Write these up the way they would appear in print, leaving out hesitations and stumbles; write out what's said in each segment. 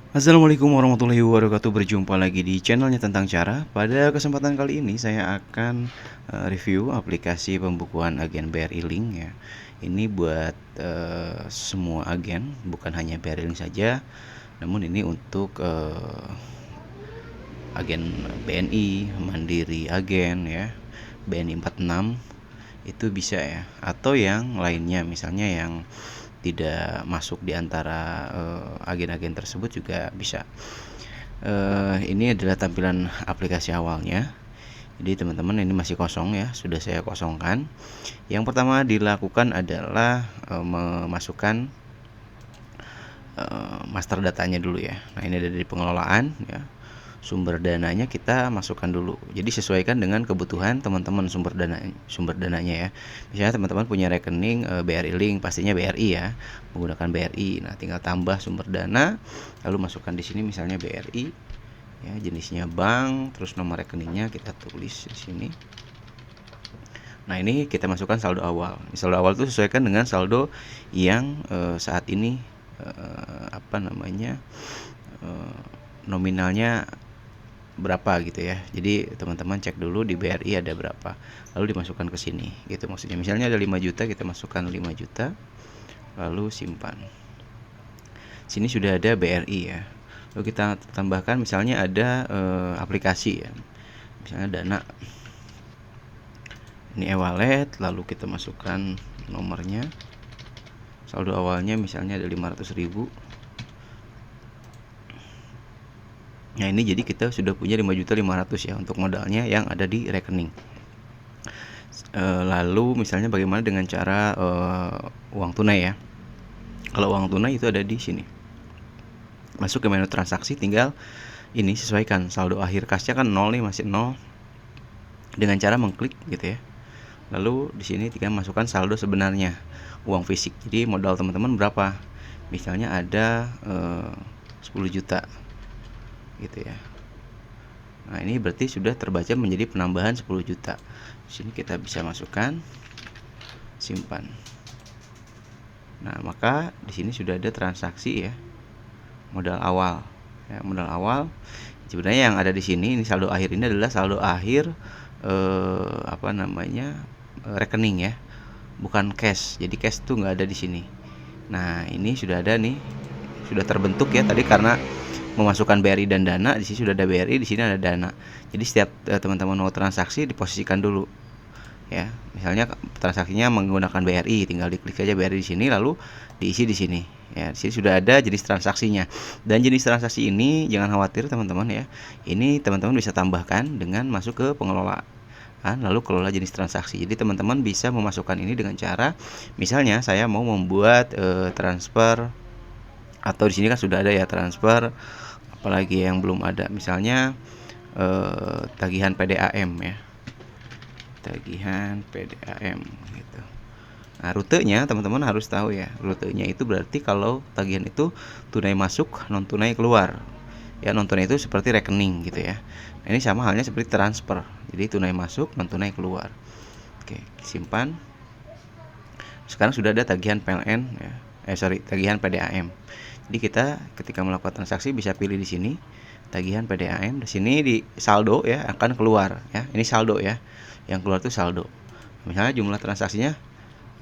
Assalamualaikum warahmatullahi wabarakatuh. Berjumpa lagi di channelnya tentang cara. Pada kesempatan kali ini saya akan review aplikasi pembukuan agen BRI Link ya. Ini buat semua agen, bukan hanya BRI Link saja. Namun ini untuk agen BNI, Mandiri Agen ya, BNI 46 itu bisa ya. Atau yang lainnya, misalnya yang tidak masuk di antara agen-agen tersebut juga bisa. Ini adalah tampilan aplikasi awalnya. Jadi teman-teman, ini masih kosong ya, sudah saya kosongkan. Yang pertama dilakukan adalah memasukkan master datanya dulu ya. Nah, ini ada di pengelolaan ya. Sumber dananya kita masukkan dulu. Jadi sesuaikan dengan kebutuhan teman-teman sumber dananya ya. Misalnya teman-teman punya rekening BRI Link, pastinya BRI ya, menggunakan BRI. Nah, tinggal tambah sumber dana, lalu masukkan di sini misalnya BRI ya, jenisnya bank, terus nomor rekeningnya kita tulis di sini. Nah, ini kita masukkan saldo awal. Saldo awal itu sesuaikan dengan saldo yang saat ini nominalnya berapa gitu ya. Jadi teman-teman cek dulu di BRI ada berapa, lalu dimasukkan ke sini gitu maksudnya. Misalnya ada 5 juta, kita masukkan 5 juta lalu simpan. Sini sudah ada BRI ya. Lalu kita tambahkan misalnya ada aplikasi ya, misalnya Dana. Ini e-wallet, lalu kita masukkan nomornya. Saldo awalnya misalnya ada 500.000. Nah, ini jadi kita sudah punya 5.500.000 ya untuk modalnya yang ada di rekening. Lalu misalnya bagaimana dengan cara uang tunai ya. Kalau uang tunai itu ada di sini. Masuk ke menu transaksi, tinggal ini sesuaikan saldo akhir kasnya kan 0 nih, masih 0. Dengan cara mengklik gitu ya. Lalu di sini tinggal masukkan saldo sebenarnya, uang fisik. Jadi modal teman-teman berapa? Misalnya ada 10 juta gitu ya. Nah, ini berarti sudah terbaca menjadi penambahan 10 juta. Di sini kita bisa masukkan simpan. Nah, maka di sini sudah ada transaksi ya, modal awal. Ya, modal awal. Sebenarnya yang ada di sini, ini saldo akhir ini adalah saldo akhir rekening ya, bukan cash. Jadi cash tuh nggak ada di sini. Nah, ini sudah ada nih, sudah terbentuk ya tadi karena memasukkan BRI dan dana. Di sini sudah ada BRI, di sini ada dana. Jadi setiap teman-teman mau transaksi diposisikan dulu ya. Misalnya transaksinya menggunakan BRI, tinggal diklik aja BRI di sini lalu diisi di sini. Ya, di sini sudah ada jenis transaksinya. Dan jenis transaksi ini jangan khawatir teman-teman ya. Ini teman-teman bisa tambahkan dengan masuk ke pengelolaan, lalu kelola jenis transaksi. Jadi teman-teman bisa memasukkan ini dengan cara, misalnya saya mau membuat transfer, atau di sini kan sudah ada ya transfer, apalagi yang belum ada, misalnya tagihan PDAM ya, tagihan PDAM gitu. Nah, rutenya teman-teman harus tahu ya. Rutenya itu berarti kalau tagihan itu tunai masuk, non tunai keluar. Ya, non tunai itu seperti rekening gitu ya. Nah, ini sama halnya seperti transfer. Jadi tunai masuk, non tunai keluar. Oke, simpan. Sekarang sudah ada tagihan PLN ya. Tagihan PDAM. Jadi kita ketika melakukan transaksi bisa pilih di sini tagihan PDAM. Di sini di saldo ya akan keluar ya. Ini saldo ya. Yang keluar itu saldo. Misalnya jumlah transaksinya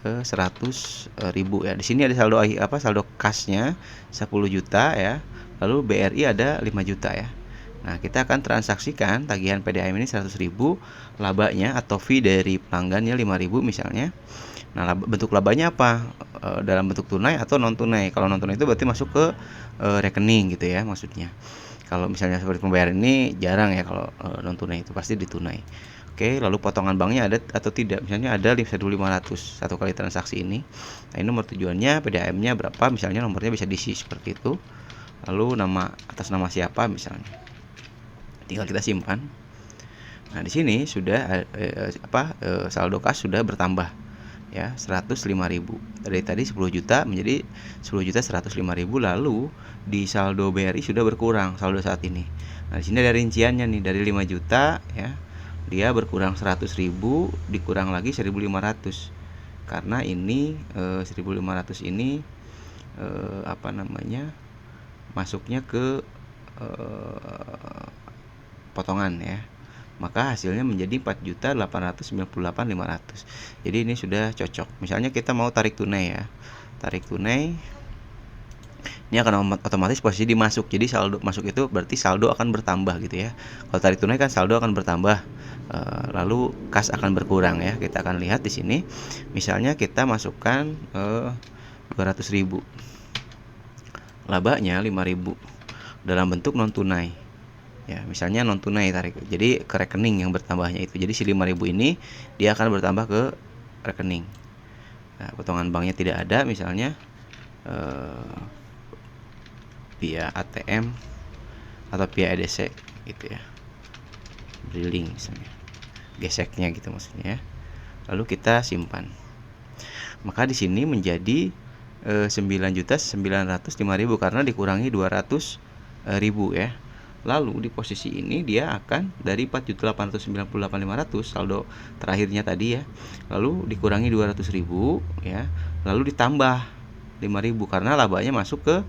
100.000 ya. Di sini ada saldo saldo kasnya 10 juta ya. Lalu BRI ada 5 juta ya. Nah, kita akan transaksikan tagihan PDAM ini 100.000, labanya atau fee dari pelanggannya 5.000 misalnya. Nah, bentuk labanya apa? Dalam bentuk tunai atau non tunai. Kalau non tunai itu berarti masuk ke rekening gitu ya maksudnya. Kalau misalnya seperti pembayaran ini jarang ya, kalau non tunai itu pasti ditunai. Oke, lalu potongan banknya ada atau tidak? Misalnya ada 1.500 satu kali transaksi ini. Nah, ini nomor tujuannya, PDAM-nya berapa? Misalnya nomornya bisa diisi seperti itu. Lalu nama atas nama siapa misalnya. Tinggal kita simpan. Nah, di sini sudah saldo kas sudah bertambah ya, 105.000. Dari tadi 10 juta menjadi 10.105.000, lalu di saldo BRI sudah berkurang saldo saat ini. Nah, di sini ada rinciannya nih, dari 5 juta ya. Dia berkurang 100.000, dikurang lagi 1.500. Karena ini 1.500 ini masuknya ke potongan ya. Maka hasilnya menjadi 4.898.500. Jadi ini sudah cocok. Misalnya kita mau tarik tunai ya. Tarik tunai ini akan otomatis posisi dimasuk. Jadi saldo masuk itu berarti saldo akan bertambah gitu ya. Kalau tarik tunai kan saldo akan bertambah. Lalu kas akan berkurang ya. Kita akan lihat di sini. Misalnya kita masukkan 200.000. Labanya 5.000 dalam bentuk non tunai. Ya, misalnya non tunai tarik. Jadi ke rekening yang bertambahnya itu. Jadi si 5.000 ini dia akan bertambah ke rekening. Nah, potongan banknya tidak ada misalnya via ATM atau via EDC gitu ya. Drilling misalnya. Geseknya gitu maksudnya ya. Lalu kita simpan. Maka di sini menjadi 9.905.000 karena dikurangi 200.000 ya. Lalu di posisi ini dia akan dari 4.898.500 saldo terakhirnya tadi ya. Lalu dikurangi 200.000 ya. Lalu ditambah 5.000 karena labanya masuk ke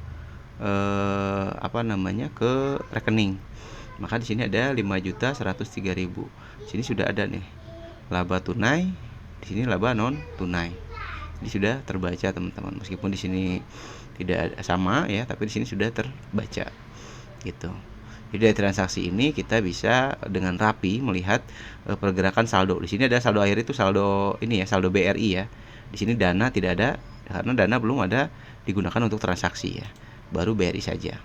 ke rekening. Maka di sini ada 5.103.000. Sini sudah ada nih laba tunai, di sini laba non tunai. Ini sudah terbaca teman-teman. Meskipun di sini tidak sama ya, tapi di sini sudah terbaca. Gitu. Jadi dari transaksi ini kita bisa dengan rapi melihat pergerakan saldo. Di sini ada saldo akhir itu saldo ini ya, saldo BRI ya. Di sini dana tidak ada karena dana belum ada digunakan untuk transaksi ya. Baru BRI saja.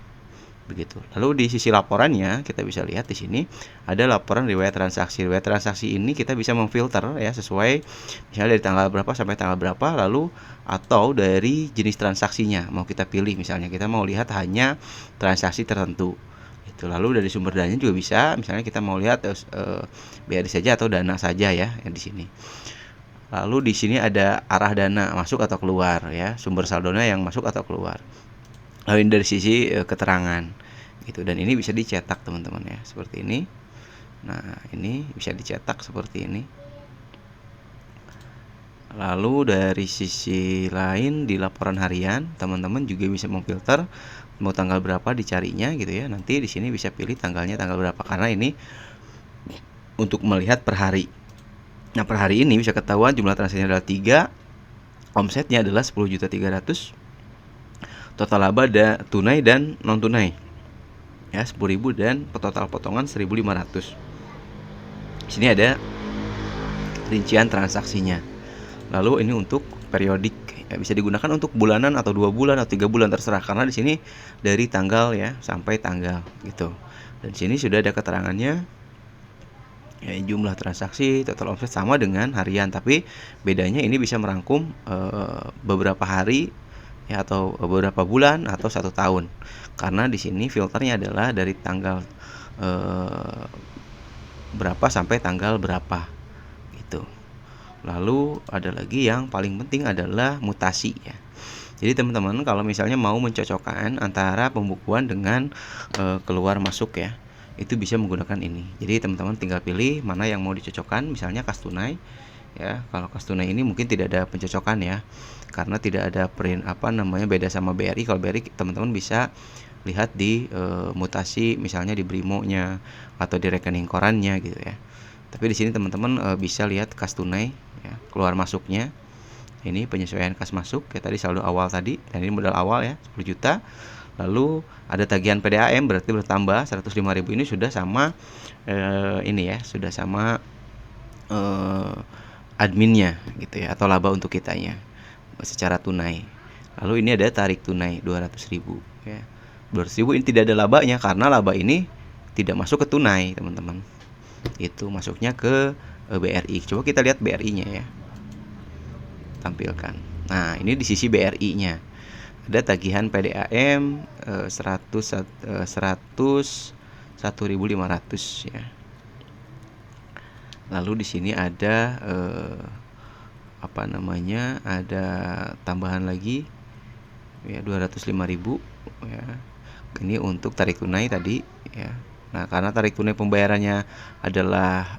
Begitu. Lalu di sisi laporannya kita bisa lihat di sini ada laporan riwayat transaksi. Riwayat transaksi ini kita bisa memfilter ya sesuai misalnya dari tanggal berapa sampai tanggal berapa, lalu atau dari jenis transaksinya mau kita pilih. Misalnya kita mau lihat hanya transaksi tertentu. Itu. Lalu dari sumber dananya juga bisa, misalnya kita mau lihat BRI saja atau dana saja ya yang di sini. Lalu di sini ada arah dana masuk atau keluar ya, sumber saldonya yang masuk atau keluar. Lalu ini dari sisi keterangan gitu, dan ini bisa dicetak teman-teman ya seperti ini. Nah ini bisa dicetak seperti ini. Lalu dari sisi lain di laporan harian teman-teman juga bisa memfilter mau tanggal berapa dicarinya gitu ya. Nanti di sini bisa pilih tanggalnya tanggal berapa karena ini untuk melihat per hari. Nah per hari ini bisa ketahuan jumlah transaksinya adalah 3, omsetnya adalah 10.300.000. Total laba tunai dan non tunai ya 10.000 dan total potongan 1.500. Di sini ada rincian transaksinya. Lalu ini untuk periodik ya, bisa digunakan untuk bulanan atau 2 bulan atau 3 bulan terserah karena di sini dari tanggal ya sampai tanggal gitu. Dan di sini sudah ada keterangannya ya, jumlah transaksi, total omset sama dengan harian, tapi bedanya ini bisa merangkum beberapa hari ya atau beberapa bulan atau 1 tahun. Karena di sini filternya adalah dari tanggal berapa sampai tanggal berapa gitu. Lalu ada lagi yang paling penting adalah mutasi ya. Jadi teman-teman kalau misalnya mau mencocokkan antara pembukuan dengan keluar masuk ya, itu bisa menggunakan ini. Jadi teman-teman tinggal pilih mana yang mau dicocokkan, misalnya kas tunai ya. Kalau kas tunai ini mungkin tidak ada pencocokan ya, karena tidak ada beda sama BRI. Kalau BRI teman-teman bisa lihat di mutasi misalnya di Brimo-nya atau di rekening korannya gitu ya. Tapi di sini teman-teman bisa lihat kas tunai ya, keluar masuknya. Ini penyesuaian kas masuk ya, tadi saldo awal tadi, dan ini modal awal ya 10 juta. Lalu ada tagihan PDAM berarti bertambah 105.000, ini sudah sama ini ya, sudah sama adminnya gitu ya, atau laba untuk kitanya secara tunai. Lalu ini ada tarik tunai 200.000 ya. 200.000 ini tidak ada labanya karena laba ini tidak masuk ke tunai teman-teman. Itu masuknya ke BRI. Coba kita lihat BRI-nya ya. Tampilkan. Nah, ini di sisi BRI-nya. Ada tagihan PDAM 101.500 ya. Lalu di sini ada ada tambahan lagi ya 205.000 ya. Ini untuk tarik tunai tadi ya. Nah, karena tarik tunai pembayarannya adalah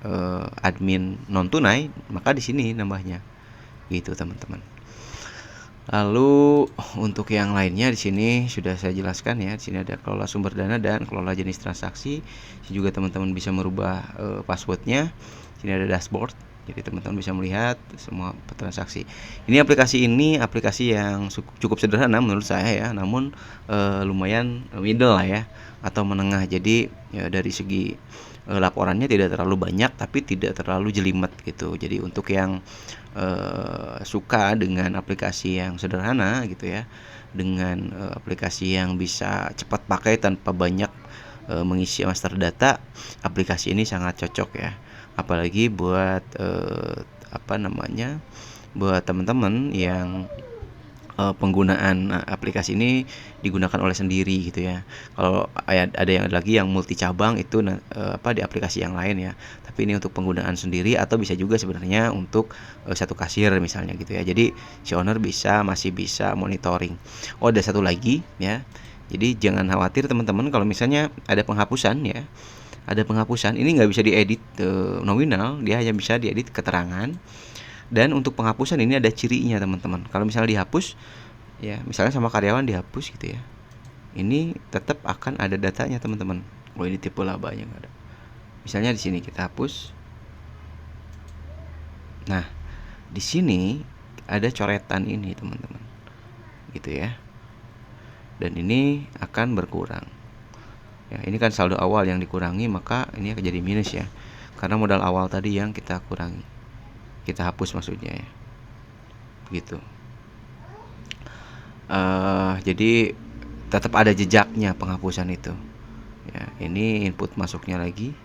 admin non tunai, maka di sini nambahnya. Gitu, teman-teman. Lalu untuk yang lainnya di sini sudah saya jelaskan ya. Di sini ada kelola sumber dana dan kelola jenis transaksi. Sini juga teman-teman bisa merubah passwordnya. Sini ada dashboard. Jadi teman-teman bisa melihat semua transaksi. Ini aplikasi yang cukup sederhana menurut saya ya, namun lumayan middle lah ya, atau menengah. Jadi ya, dari segi laporannya tidak terlalu banyak tapi tidak terlalu jelimet gitu. Jadi untuk yang suka dengan aplikasi yang sederhana gitu ya, dengan aplikasi yang bisa cepat pakai tanpa banyak mengisi master data, aplikasi ini sangat cocok ya. Apalagi buat buat teman-teman yang penggunaan aplikasi ini digunakan oleh sendiri gitu ya. Kalau ada yang lagi yang multi cabang itu di aplikasi yang lain ya. Tapi ini untuk penggunaan sendiri atau bisa juga sebenarnya untuk satu kasir misalnya gitu ya. Jadi si owner masih bisa monitoring. Oh, ada satu lagi ya. Jadi jangan khawatir teman-teman kalau misalnya ada penghapusan ya. Ada penghapusan ini nggak bisa diedit nominal, dia hanya bisa diedit keterangan. Dan untuk penghapusan ini ada cirinya teman-teman. Kalau misalnya dihapus ya, misalnya sama karyawan dihapus gitu ya, ini tetap akan ada datanya teman-teman. Oh, ini tipe labanya nggak ada. Misalnya di sini kita hapus. Nah, di sini ada coretan ini teman-teman, gitu ya. Dan ini akan berkurang. Ya, ini kan saldo awal yang dikurangi, maka ini akan jadi minus ya, karena modal awal tadi yang kita kurangi, kita hapus maksudnya ya, gitu. Jadi tetap ada jejaknya penghapusan itu. Ya, ini input masuknya lagi,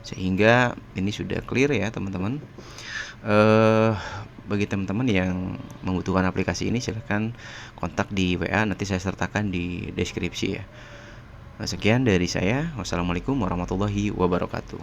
sehingga ini sudah clear ya teman-teman. Bagi teman-teman yang membutuhkan aplikasi ini silahkan kontak di WA, nanti saya sertakan di deskripsi ya. Sekian dari saya. Wassalamualaikum warahmatullahi wabarakatuh.